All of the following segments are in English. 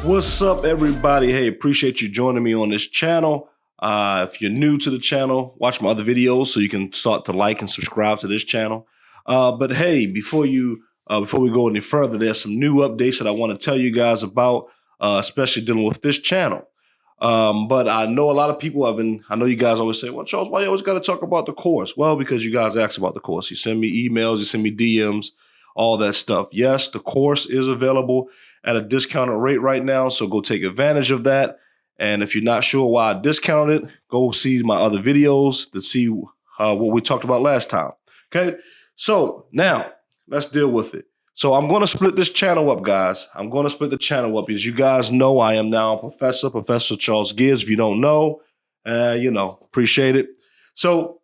What's up, everybody? Hey, appreciate you joining me on this channel. If you're new to the channel, watch my other videos so you can start to like and subscribe to this channel. But hey, before we go any further, there's some new updates that I want to tell you guys about, especially dealing with this channel. But I know a lot of people I know you guys always say, well, Charles, why you always got to talk about the course? Well, because you guys ask about the course. You send me emails, you send me DMs, all that stuff. Yes, the course is available at a discounted rate right now, so go take advantage of that. And if you're not sure why I discounted it, go see my other videos to see what we talked about last time. Okay, so now let's deal with it. So I'm going to split this channel up, guys. I'm going to split the channel up. As you guys know, I am now Professor Charles Gibbs. If you don't know, appreciate it. So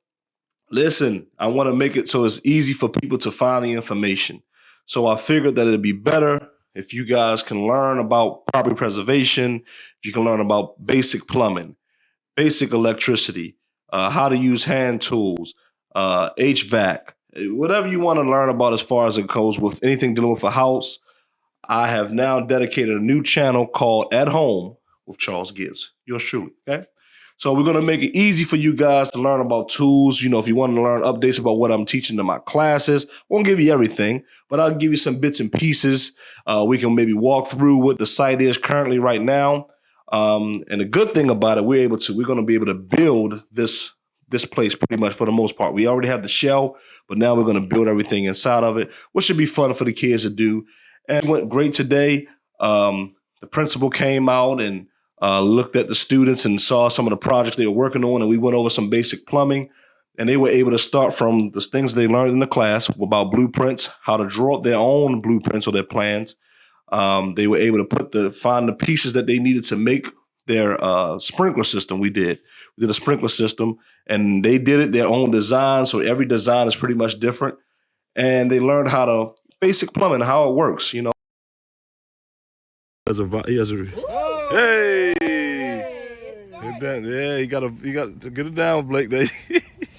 listen, I want to make it so it's easy for people to find the information. So I figured that it'd be better if you guys can learn about property preservation, if you can learn about basic plumbing, basic electricity, how to use hand tools, HVAC, whatever you want to learn about as far as it goes with anything dealing with a house. I have now dedicated a new channel called At Home with Charles Gibbs. Yours truly, okay? So we're going to make it easy for you guys to learn about tools. You know, if you want to learn updates about what I'm teaching in my classes, won't give you everything, but I'll give you some bits and pieces. We can maybe walk through what the site is currently right now. And the good thing about it, we're going to be able to build this place pretty much for the most part. We already have the shell, but now we're going to build everything inside of it, which should be fun for the kids to do. And it went great today. The principal came out and looked at the students and saw some of the projects they were working on, and we went over some basic plumbing, and they were able to start from the things they learned in the class about blueprints, how to draw up their own blueprints or their plans. They were able to find the pieces that they needed to make their sprinkler system. We did a sprinkler system, and they did it their own design, so every design is pretty much different, and they learned how to basic plumbing, how it works, you know. Hey! Yeah, you got to get it down, Blake. It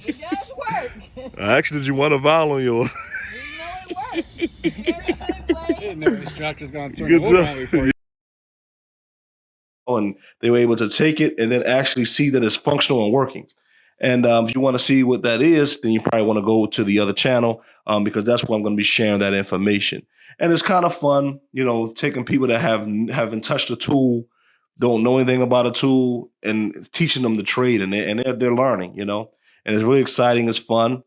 does work. Actually, did you want a vowel on yours? You know it works. Didn't know this tractor's gonna turn the water on before you. And they were able to take it and then actually see that it's functional and working. And if you want to see what that is, then you probably want to go to the other channel because that's where I'm going to be sharing that information. And it's kind of fun, you know, taking people that haven't touched a tool, don't know anything about a tool, and teaching them the trade, and they're learning, you know. And it's really exciting. It's fun.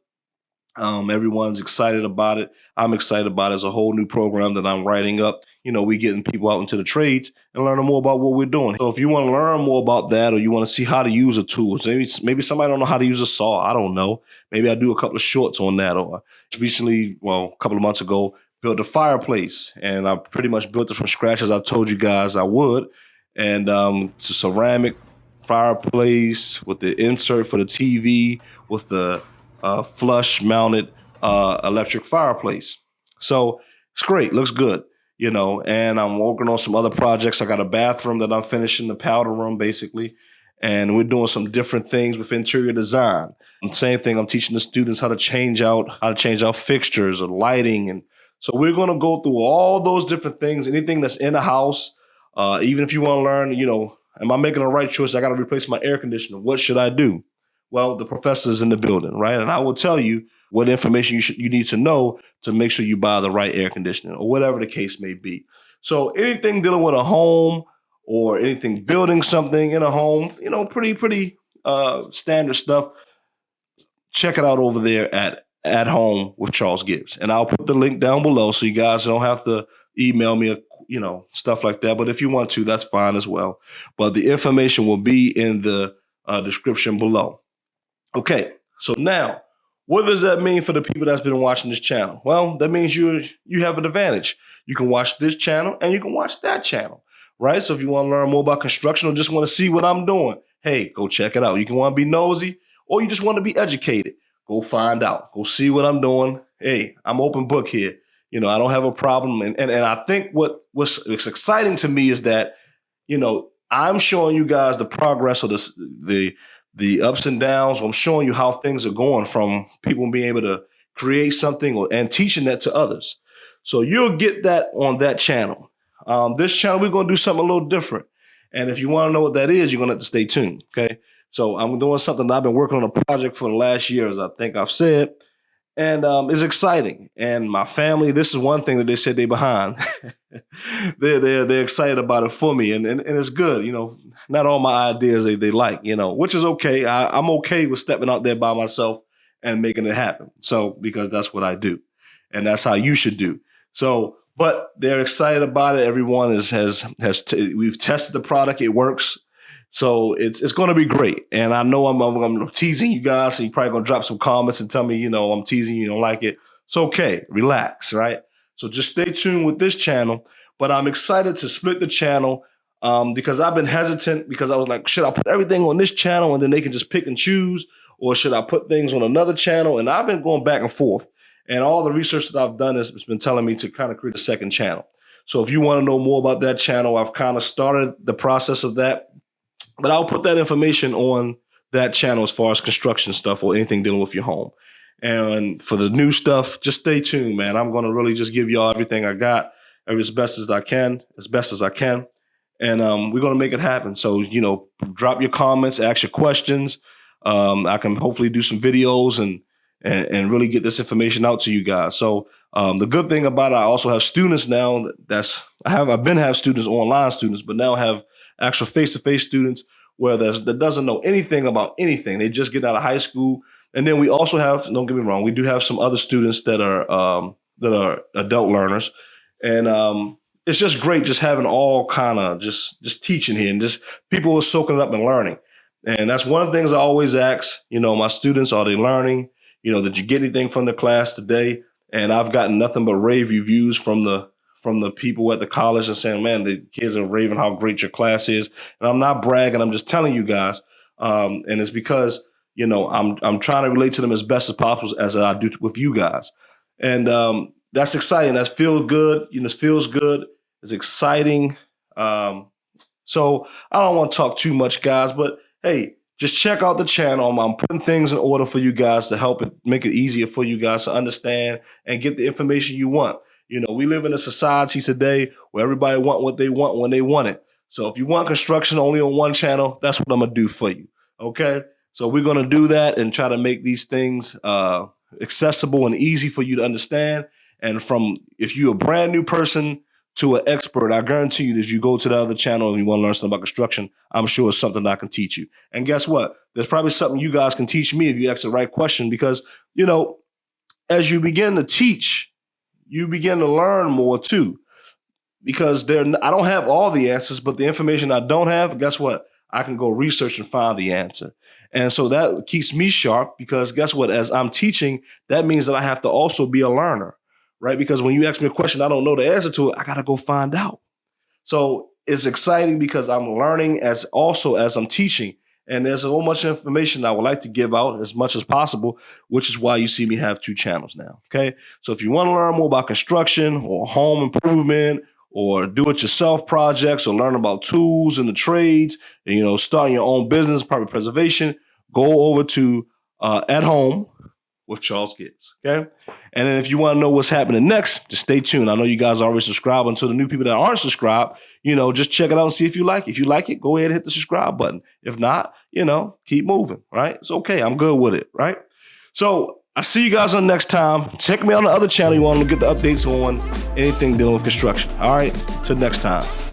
Everyone's excited about it. I'm excited about it. It's a whole new program that I'm writing up. You know, we're getting people out into the trades and learning more about what we're doing. So if you want to learn more about that, or you want to see how to use a tool, maybe somebody don't know how to use a saw. I don't know. Maybe I do a couple of shorts on that. Or recently, well, a couple of months ago, built a fireplace, and I pretty much built it from scratch as I told you guys I would. And it's a ceramic fireplace with the insert for the TV, with the flush mounted electric fireplace. So it's great, looks good, you know, and I'm working on some other projects. I got a bathroom that I'm finishing, the powder room basically, and we're doing some different things with interior design. And same thing, I'm teaching the students how to change out fixtures or lighting. And so we're going to go through all those different things, anything that's in the house. Even if you want to learn, you know, am I making the right choice? I got to replace my air conditioner. What should I do? Well, the professor's in the building, right? And I will tell you what information you need to know to make sure you buy the right air conditioner or whatever the case may be. So anything dealing with a home or anything building something in a home, you know, pretty standard stuff. Check it out over there at Home with Charles Gibbs. And I'll put the link down below so you guys don't have to email me, you know, stuff like that. But if you want to, that's fine as well. But the information will be in the description below. Okay, so now, what does that mean for the people that's been watching this channel? Well, that means you have an advantage. You can watch this channel and you can watch that channel, right? So if you want to learn more about construction or just want to see what I'm doing, hey, go check it out. You can want to be nosy or you just want to be educated. Go find out. Go see what I'm doing. Hey, I'm open book here. You know, I don't have a problem. And I think what's exciting to me is that, you know, I'm showing you guys the progress of the ups and downs. I'm showing you how things are going from people being able to create something and teaching that to others. So you'll get that on that channel. This channel, we're going to do something a little different. And if you want to know what that is, you're going to have to stay tuned. Okay. So I'm doing something that I've been working on a project for the last year, as I think I've said. And it's exciting. And my family, this is one thing that they said they behind. they're excited about it for me. And it's good. You know, not all my ideas they like, you know, which is okay. I'm okay with stepping out there by myself and making it happen. So, because that's what I do. And that's how you should do. So, but they're excited about it. Everyone we've tested the product. It works. So it's going to be great. And I know I'm teasing you guys. So you're probably going to drop some comments and tell me, you know, I'm teasing you, don't like it. It's okay. Relax. Right. So just stay tuned with this channel. But I'm excited to split the channel because I've been hesitant because I was like, should I put everything on this channel and then they can just pick and choose? Or should I put things on another channel? And I've been going back and forth. And all the research that I've done has been telling me to kind of create a second channel. So if you want to know more about that channel, I've kind of started the process of that. But I'll put that information on that channel as far as construction stuff or anything dealing with your home. And for the new stuff, just stay tuned, man. I'm going to really just give y'all everything I got, as best as I can. And we're going to make it happen. So, you know, drop your comments, ask your questions. I can hopefully do some videos and really get this information out to you guys. So the good thing about it, I also have students now I've been have students, online students, but now have actual face-to-face students where that doesn't know anything about anything. They just get out of high school. And then we also have, don't get me wrong, we do have some other students that are adult learners. And it's just great just having all kind of just teaching here and just people are soaking it up and learning. And that's one of the things I always ask, you know, my students, are they learning? You know, did you get anything from the class today? And I've gotten nothing but rave reviews from the people at the college and saying, man, the kids are raving how great your class is. And I'm not bragging. I'm just telling you guys. And it's because, you know, I'm trying to relate to them as best as possible as I do with you guys. And that's exciting. That feels good. You know, it feels good. It's exciting. So I don't want to talk too much, guys, but hey, just check out the channel. I'm putting things in order for you guys to help it make it easier for you guys to understand and get the information you want. You know, we live in a society today where everybody want what they want when they want it. So if you want construction only on one channel, that's what I'm going to do for you. Okay. So we're going to do that and try to make these things accessible and easy for you to understand. And if you're a brand new person to an expert, I guarantee you that if you go to the other channel and you want to learn something about construction, I'm sure it's something that I can teach you. And guess what? There's probably something you guys can teach me if you ask the right question, because, you know, as you begin to teach, you begin to learn more too, because I don't have all the answers, but the information I don't have, guess what? I can go research and find the answer. And so that keeps me sharp, because guess what? As I'm teaching, that means that I have to also be a learner, right? Because when you ask me a question, I don't know the answer to it, I got to go find out. So it's exciting because I'm learning as I'm teaching. And there's so much information I would like to give out as much as possible, which is why you see me have 2 channels now. Okay. So if you want to learn more about construction or home improvement or do-it-yourself projects or learn about tools and the trades and, you know, starting your own business, property preservation, go over to At Home with Charles Gibbs. Okay. And then if you want to know what's happening next, just stay tuned. I know you guys already subscribed. Until the new people that aren't subscribed, you know, just check it out and see if you like it. If you like it, go ahead and hit the subscribe button. If not, you know, keep moving, right? It's okay. I'm good with it, right? So I see you guys on next time. Check me on the other channel. You want to get the updates on anything dealing with construction. All right. Till next time.